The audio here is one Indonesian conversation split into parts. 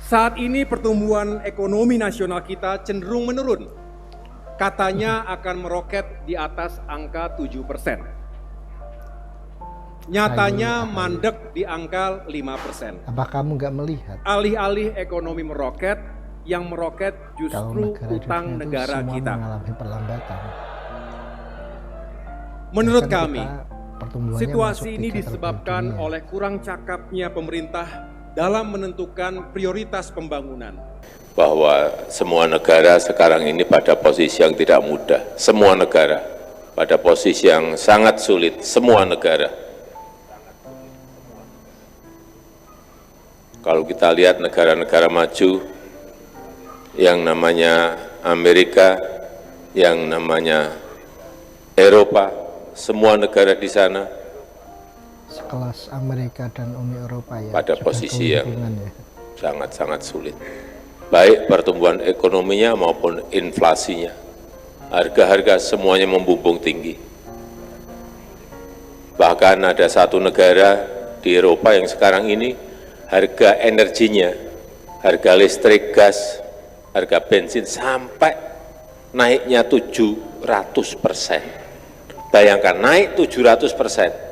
Saat ini pertumbuhan ekonomi nasional kita cenderung menurun. Katanya akan meroket di atas angka 7%. Nyatanya mandek di angka 5%. Apa kamu nggak melihat? Alih-alih ekonomi meroket, yang meroket justru utang negara kita. Mengalami perlambatan. Menurut kami, situasi ini disebabkan oleh kurang cakapnya pemerintah dalam menentukan prioritas pembangunan. Bahwa semua negara sekarang ini pada posisi yang tidak mudah. Semua negara pada posisi yang sangat sulit. Semua negara. Kalau kita lihat negara-negara maju, yang namanya Amerika, yang namanya Eropa, semua negara di sana sekelas Amerika dan Uni Eropa ya, pada posisi yang ya, sangat-sangat sulit. Baik pertumbuhan ekonominya maupun inflasinya. Harga-harga semuanya membumbung tinggi. Bahkan ada satu negara di Eropa yang sekarang ini harga energinya, harga listrik, gas, harga bensin sampai naiknya 700%. Bayangkan naik 700%.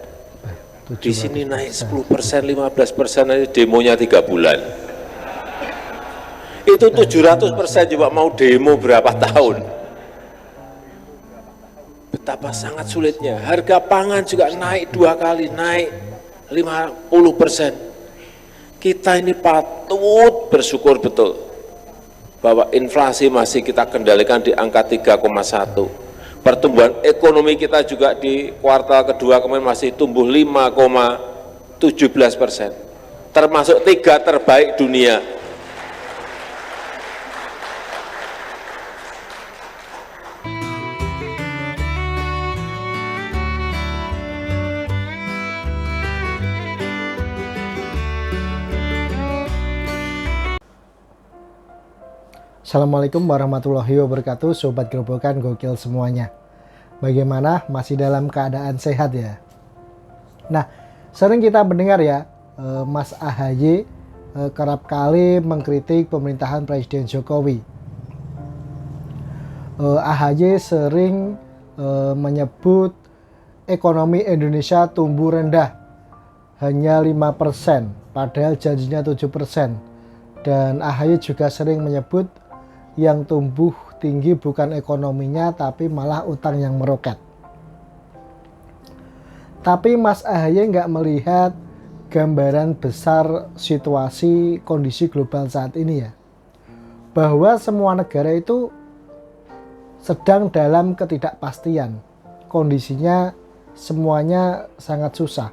Di sini naik 10%, 15% aja demonya 3 bulan. Itu 700% coba mau demo berapa tahun? Betapa sangat sulitnya. Harga pangan juga naik 2 kali, naik 50%. Kita ini patut bersyukur betul bahwa inflasi masih kita kendalikan di angka 3,1. Pertumbuhan ekonomi kita juga di kuartal kedua kemarin masih tumbuh 5,17%, termasuk 3 terbaik dunia. Assalamualaikum warahmatullahi wabarakatuh, Sobat Gerobokan Gokil semuanya. Bagaimana? Masih dalam keadaan sehat ya? Nah, sering kita mendengar ya, Mas AHY kerap kali mengkritik pemerintahan Presiden Jokowi. AHY sering menyebut ekonomi Indonesia tumbuh rendah, hanya 5%, padahal janjinya 7%. Dan AHY juga sering menyebut yang tumbuh tinggi bukan ekonominya tapi malah utang yang meroket. Tapi Mas AHY nggak melihat gambaran besar situasi kondisi global saat ini ya, bahwa semua negara itu sedang dalam ketidakpastian. Kondisinya semuanya sangat susah.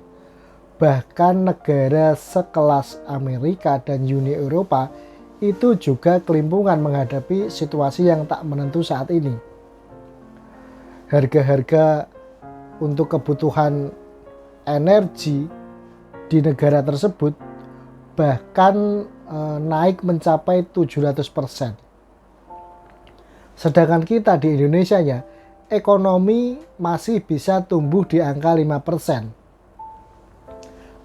Bahkan negara sekelas Amerika dan Uni Eropa itu juga kelimpungan menghadapi situasi yang tak menentu saat ini. Harga-harga untuk kebutuhan energi di negara tersebut bahkan naik mencapai 700%. Sedangkan kita di Indonesia ya, ekonomi masih bisa tumbuh di angka 5%.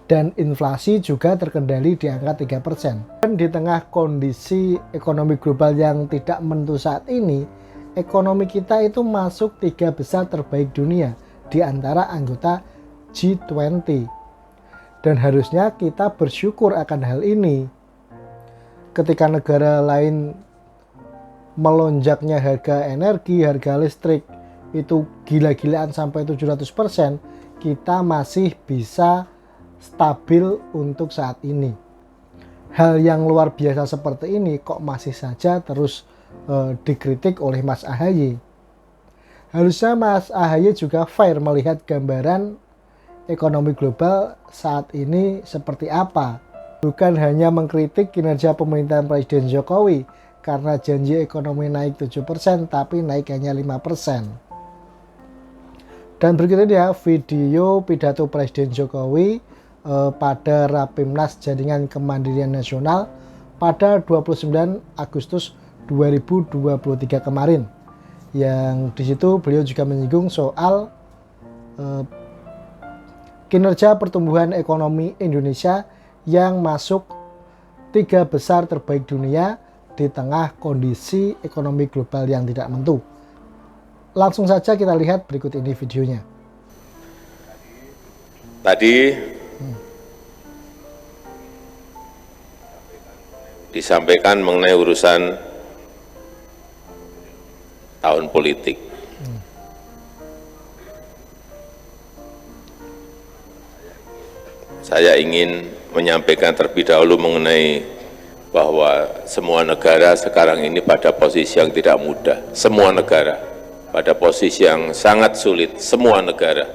Dan inflasi juga terkendali di angka 3%. Dan di tengah kondisi ekonomi global yang tidak menentu saat ini, ekonomi kita itu masuk 3 besar terbaik dunia di antara anggota G20. Dan harusnya kita bersyukur akan hal ini. Ketika negara lain melonjaknya harga energi, harga listrik itu gila-gilaan sampai 700%, kita masih bisa stabil untuk saat ini. Hal yang luar biasa seperti ini kok masih saja terus dikritik oleh Mas AHY. Harusnya Mas AHY juga fair melihat gambaran ekonomi global saat ini seperti apa. Bukan hanya mengkritik kinerja pemerintahan Presiden Jokowi karena janji ekonomi naik 7% tapi naik hanya 5%. Dan berikut ini ya video pidato Presiden Jokowi pada Rapimnas Jaringan Kemandirian Nasional pada 29 Agustus 2023 kemarin. Yang di situ beliau juga menyinggung soal kinerja pertumbuhan ekonomi Indonesia yang masuk 3 besar terbaik dunia di tengah kondisi ekonomi global yang tidak menentu. Langsung saja kita lihat berikut ini videonya. Tadi disampaikan mengenai urusan tahun politik. Saya ingin menyampaikan terlebih dahulu mengenai bahwa semua negara sekarang ini pada posisi yang tidak mudah. Semua negara pada posisi yang sangat sulit. Semua negara.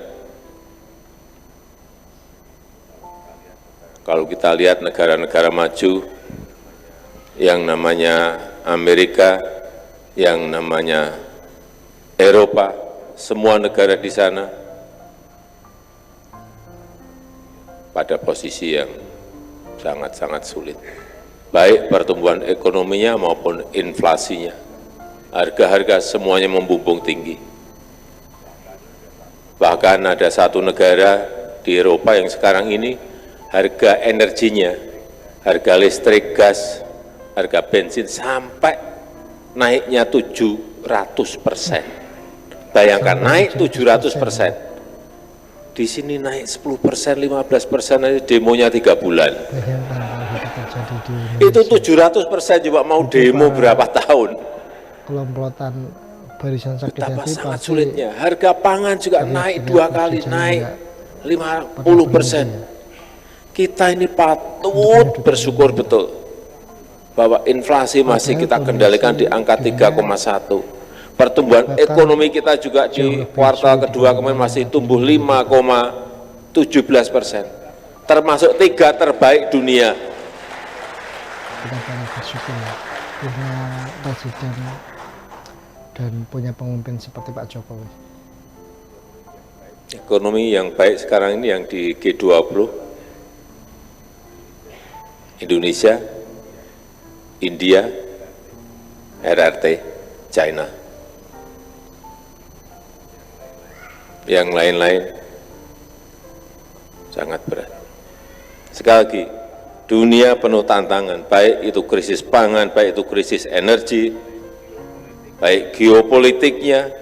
Kalau kita lihat negara-negara maju, yang namanya Amerika, yang namanya Eropa, semua negara di sana pada posisi yang sangat-sangat sulit. Baik pertumbuhan ekonominya maupun inflasinya. Harga-harga semuanya membumbung tinggi. Bahkan ada satu negara di Eropa yang sekarang ini harga energinya, harga listrik, gas, harga bensin sampai naiknya 700%. Bayangkan naik 700%. Di sini naik 10%, 15% aja demonya 3 bulan. Itu 700% coba mau demo berapa tahun? Kelompokan barisan sakit Betapa hati sangat pasti sulitnya. Harga pangan juga naik 2 kali, naik 50%. Kita ini patut bersyukur betul bahwa inflasi masih kita kendalikan di angka 3,1. Pertumbuhan ekonomi kita juga di kuartal kedua kemarin masih tumbuh 5,17%, termasuk 3 terbaik dunia. kita sangat bersyukur ya, punya presiden dan punya pemimpin seperti Pak Jokowi. Ekonomi yang baik sekarang ini yang di G20, Indonesia, India, RRT, China. Yang lain-lain sangat berat. Sekali lagi, dunia penuh tantangan, baik itu krisis pangan, baik itu krisis energi, baik geopolitiknya,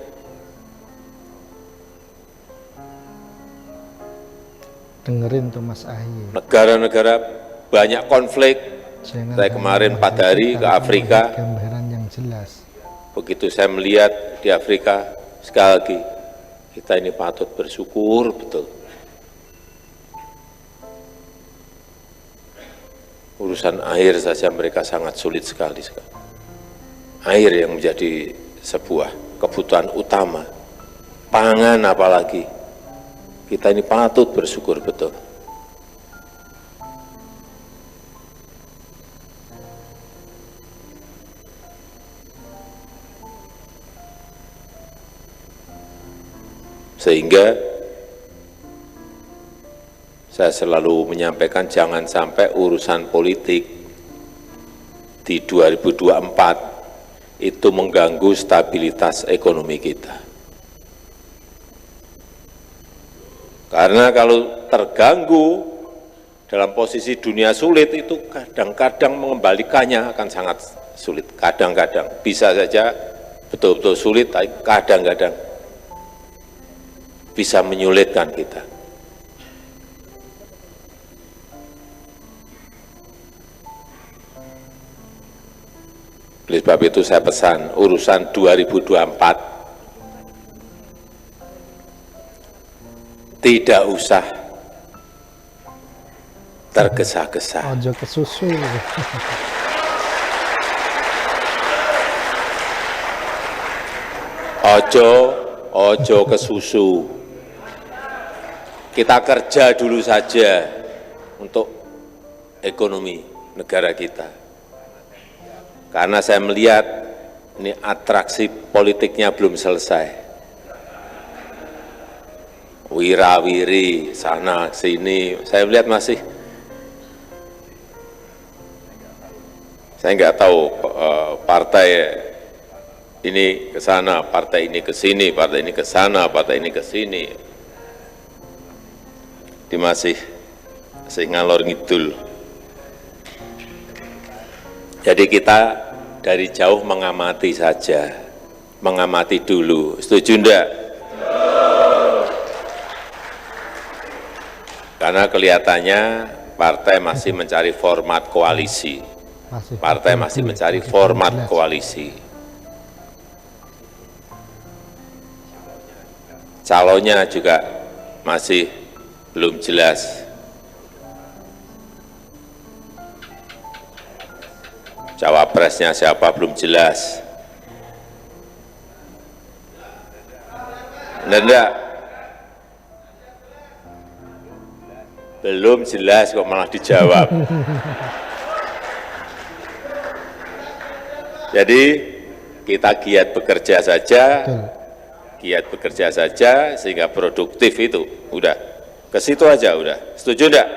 Dengerin tuh Mas Ahy. negara-negara banyak konflik. Jangan Saya kemarin 4 hari ke Afrika. Gambaran yang jelas. Begitu saya melihat di Afrika, sekali lagi, kita ini patut bersyukur betul. Urusan air saja mereka sangat sulit sekali. Air yang menjadi sebuah kebutuhan utama. Pangan apalagi. Kita ini patut bersyukur betul. Sehingga saya selalu menyampaikan jangan sampai urusan politik di 2024 itu mengganggu stabilitas ekonomi kita. Karena kalau terganggu dalam posisi dunia sulit itu kadang-kadang mengembalikannya akan sangat sulit. Kadang-kadang bisa saja betul-betul sulit, tapi kadang-kadang bisa menyulitkan kita. Oleh sebab itu saya pesan urusan 2024 tidak usah tergesa-gesa. Ojo ke susu. Ojo ke susu. Kita kerja dulu saja untuk ekonomi negara kita. Karena saya melihat ini atraksi politiknya belum selesai. Wirawiri sana sini, saya melihat masih. Saya nggak tahu partai ini ke sana, partai ini ke sini, partai ini ke sana, partai ini ke sini. Dia masih ngalor ngidul. Jadi kita dari jauh mengamati saja, mengamati dulu. Setuju enggak? Karena kelihatannya partai masih mencari format koalisi. Partai masih mencari format koalisi. Calonnya juga masih belum jelas. Cawapresnya siapa belum jelas. Benar enggak? Belum jelas kok malah dijawab. Jadi kita giat bekerja saja, giat bekerja saja sehingga produktif itu. Udah, ke situ aja udah. Setuju enggak?